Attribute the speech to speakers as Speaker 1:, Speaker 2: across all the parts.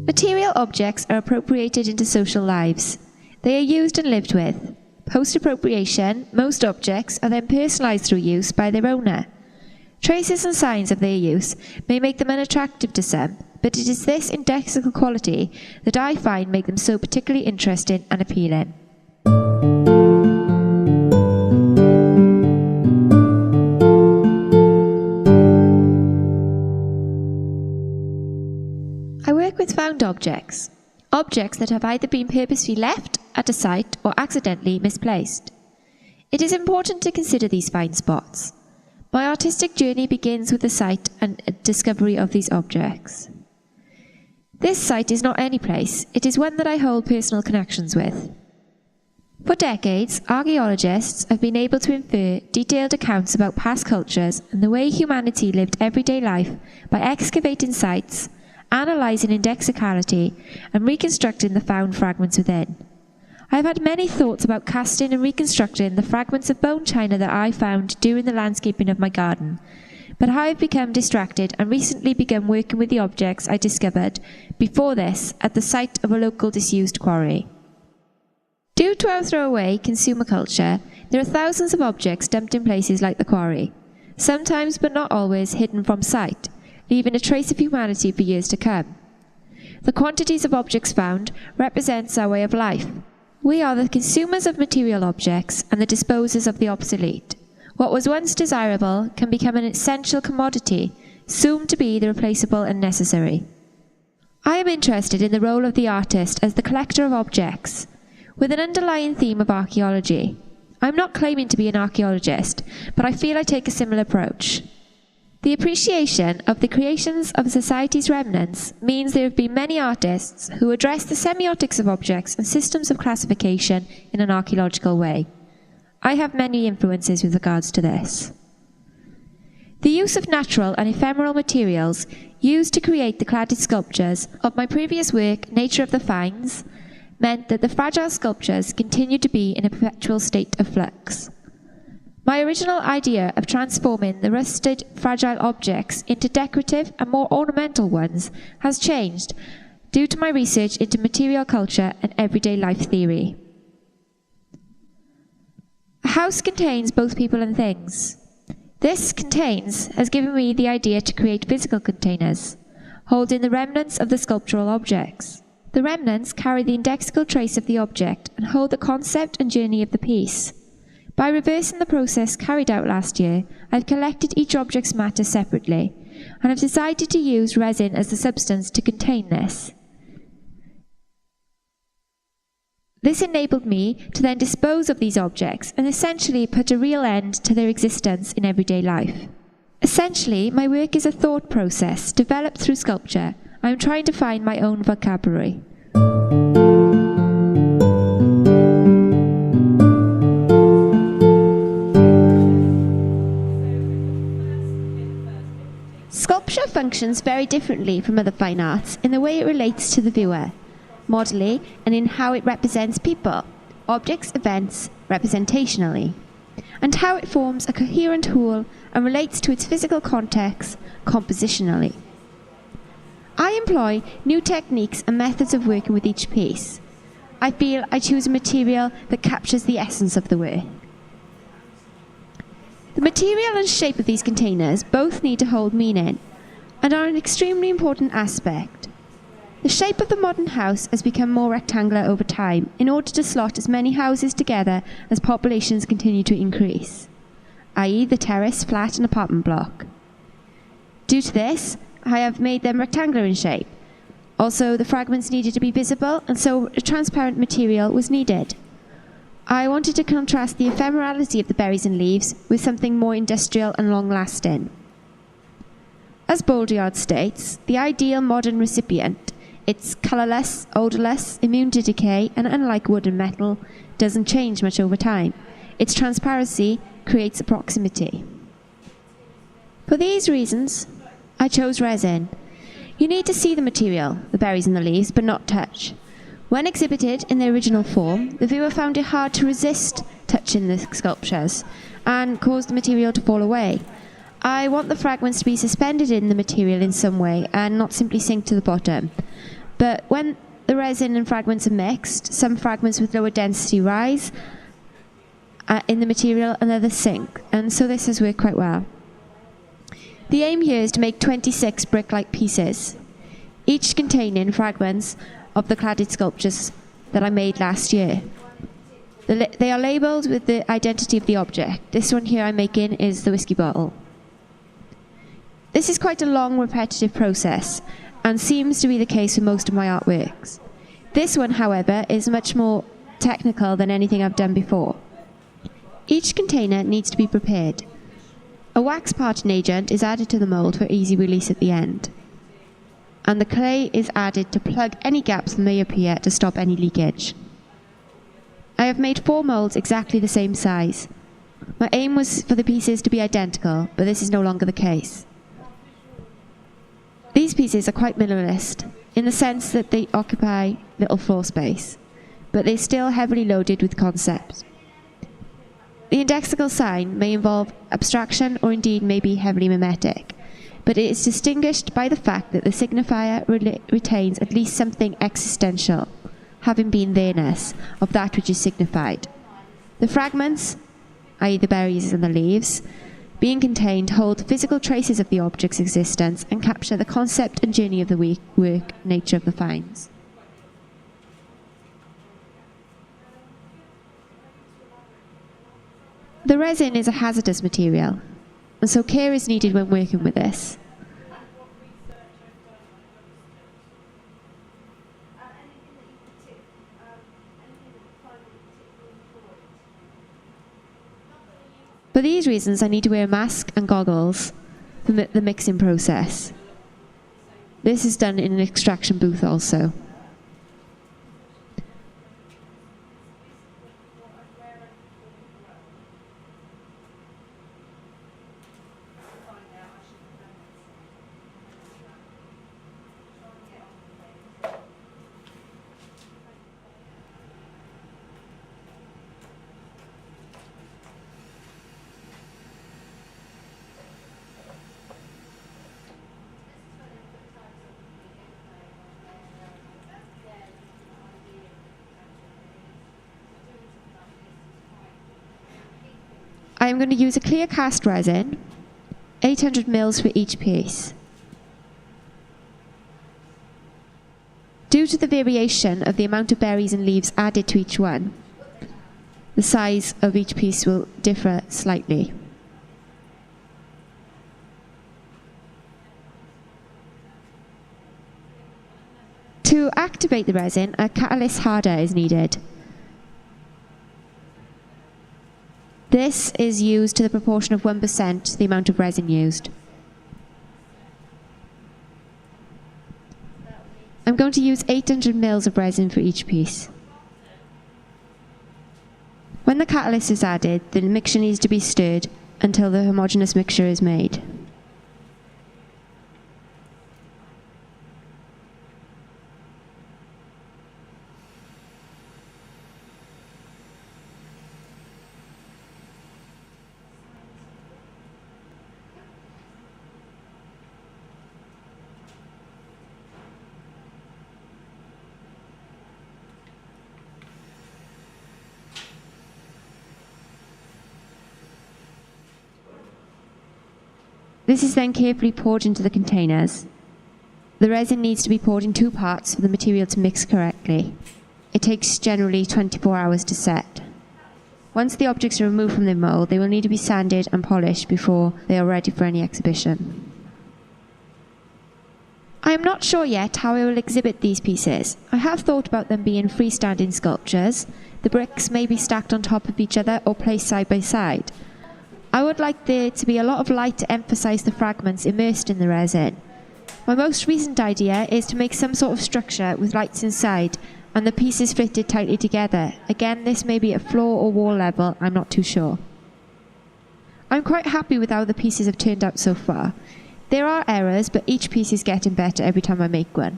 Speaker 1: Material objects are appropriated into social lives. They are used and lived with. Post-appropriation, most objects are then personalised through use by their owner. Traces and signs of their use may make them unattractive to some, but it is this indexical quality that I find make them so particularly interesting and appealing. I work with found objects that have either been purposefully left at a site or accidentally misplaced. It is important to consider these find spots. My artistic journey begins with the sight and discovery of these objects. This site is not any place, it is one that I hold personal connections with. For decades, archaeologists have been able to infer detailed accounts about past cultures and the way humanity lived everyday life by excavating sites, analysing indexicality, and reconstructing the found fragments within. I have had many thoughts about casting and reconstructing the fragments of bone china that I found during the landscaping of my garden, but I have become distracted and recently begun working with the objects I discovered before this at the site of a local disused quarry. Due to our throwaway consumer culture, there are thousands of objects dumped in places like the quarry, sometimes but not always hidden from sight, leaving a trace of humanity for years to come. The quantities of objects found represents our way of life. We are the consumers of material objects and the disposers of the obsolete. What was once desirable can become an essential commodity, soon to be the replaceable and necessary. I am interested in the role of the artist as the collector of objects, with an underlying theme of archaeology. I am not claiming to be an archaeologist, but I feel I take a similar approach. The appreciation of the creations of society's remnants means there have been many artists who address the semiotics of objects and systems of classification in an archaeological way. I have many influences with regards to this. The use of natural and ephemeral materials used to create the cladded sculptures of my previous work, Nature of the Finds, meant that the fragile sculptures continued to be in a perpetual state of flux. My original idea of transforming the rusted, fragile objects into decorative and more ornamental ones has changed due to my research into material culture and everyday life theory. A house contains both people and things. This contains has given me the idea to create physical containers, holding the remnants of the sculptural objects. The remnants carry the indexical trace of the object and hold the concept and journey of the piece. By reversing the process carried out last year, I've collected each object's matter separately, and have decided to use resin as the substance to contain this. This enabled me to then dispose of these objects and essentially put a real end to their existence in everyday life. Essentially, my work is a thought process developed through sculpture. I am trying to find my own vocabulary. Sculpture functions very differently from other fine arts in the way it relates to the viewer, modally, and in how it represents people, objects, events, representationally, and how it forms a coherent whole and relates to its physical context, compositionally. I employ new techniques and methods of working with each piece. I feel I choose a material that captures the essence of the work. The material and shape of these containers both need to hold meaning, and are an extremely important aspect. The shape of the modern house has become more rectangular over time in order to slot as many houses together as populations continue to increase, i.e. the terrace, flat and apartment block. Due to this, I have made them rectangular in shape. Also, the fragments needed to be visible, and so a transparent material was needed. I wanted to contrast the ephemerality of the berries and leaves with something more industrial and long-lasting. As Baudrillard states, the ideal modern recipient, it's colourless, odourless, immune to decay, and unlike wood and metal, doesn't change much over time. Its transparency creates a proximity. For these reasons, I chose resin. You need to see the material, the berries and the leaves, but not touch. When exhibited in their original form, the viewer found it hard to resist touching the sculptures and cause the material to fall away. I want the fragments to be suspended in the material in some way and not simply sink to the bottom. But when the resin and fragments are mixed, some fragments with lower density rise in the material and others sink, and so this has worked quite well. The aim here is to make 26 brick-like pieces, each containing fragments of the cladded sculptures that I made last year. They are labelled with the identity of the object. This one here I'm making is the whiskey bottle. This is quite a long, repetitive process, and seems to be the case with most of my artworks. This one, however, is much more technical than anything I've done before. Each container needs to be prepared. A wax parting agent is added to the mould for easy release at the end, and the clay is added to plug any gaps that may appear to stop any leakage. I have made 4 moulds exactly the same size. My aim was for the pieces to be identical, but this is no longer the case. These pieces are quite minimalist, in the sense that they occupy little floor space, but they're still heavily loaded with concepts. The indexical sign may involve abstraction or indeed may be heavily mimetic, but it is distinguished by the fact that the signifier retains at least something existential, having been there-ness of that which is signified. The fragments, i.e. the berries and the leaves, being contained, hold physical traces of the object's existence and capture the concept and journey of the work nature of the finds. The resin is a hazardous material, and so care is needed when working with this. For these reasons, I need to wear a mask and goggles for the mixing process. This is done in an extraction booth also. I am going to use a clear cast resin, 800 ml for each piece. Due to the variation of the amount of berries and leaves added to each one, the size of each piece will differ slightly. To activate the resin, a catalyst harder is needed. This is used to the proportion of 1% the amount of resin used. I'm going to use 800 ml of resin for each piece. When the catalyst is added, the mixture needs to be stirred until the homogeneous mixture is made. This is then carefully poured into the containers. The resin needs to be poured in 2 parts for the material to mix correctly. It takes generally 24 hours to set. Once the objects are removed from the mould, they will need to be sanded and polished before they are ready for any exhibition. I am not sure yet how I will exhibit these pieces. I have thought about them being freestanding sculptures. The bricks may be stacked on top of each other or placed side by side. I would like there to be a lot of light to emphasize the fragments immersed in the resin. My most recent idea is to make some sort of structure with lights inside and the pieces fitted tightly together. Again, this may be at floor or wall level, I'm not too sure. I'm quite happy with how the pieces have turned out so far. There are errors, but each piece is getting better every time I make one.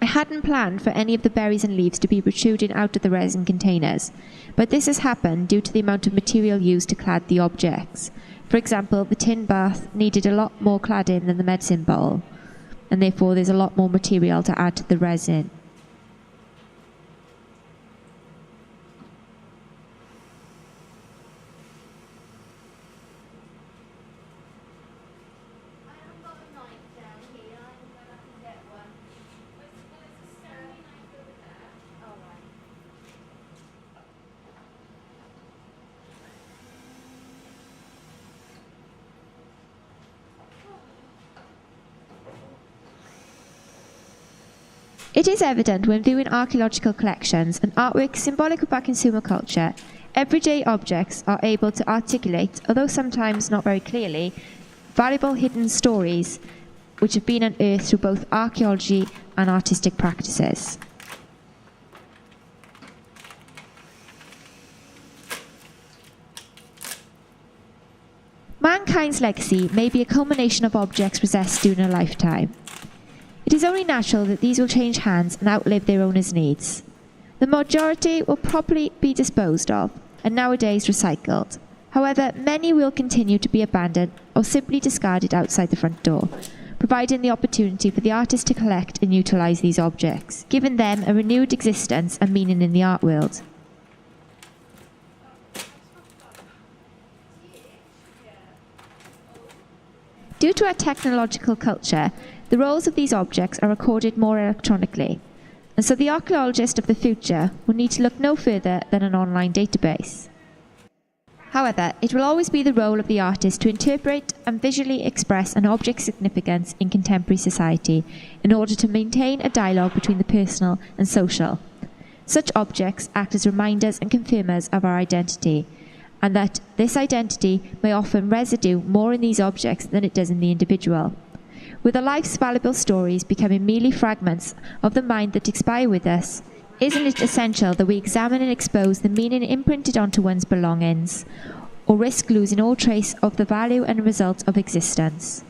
Speaker 1: I hadn't planned for any of the berries and leaves to be protruding out of the resin containers, but this has happened due to the amount of material used to clad the objects. For example, the tin bath needed a lot more cladding than the medicine bowl, and therefore there's a lot more material to add to the resin. It is evident when viewing archaeological collections and artwork symbolic of our consumer culture, everyday objects are able to articulate, although sometimes not very clearly, valuable hidden stories which have been unearthed through both archaeology and artistic practices. Mankind's legacy may be a culmination of objects possessed during a lifetime. It is only natural that these will change hands and outlive their owner's needs. The majority will probably be disposed of and nowadays recycled. However, many will continue to be abandoned or simply discarded outside the front door, providing the opportunity for the artist to collect and utilise these objects, giving them a renewed existence and meaning in the art world. Due to our technological culture, the roles of these objects are recorded more electronically, and so the archaeologist of the future will need to look no further than an online database. However, it will always be the role of the artist to interpret and visually express an object's significance in contemporary society in order to maintain a dialogue between the personal and social. Such objects act as reminders and confirmers of our identity, and that this identity may often residue more in these objects than it does in the individual. With our life's valuable stories becoming merely fragments of the mind that expire with us, isn't it essential that we examine and expose the meaning imprinted onto one's belongings, or risk losing all trace of the value and result of existence?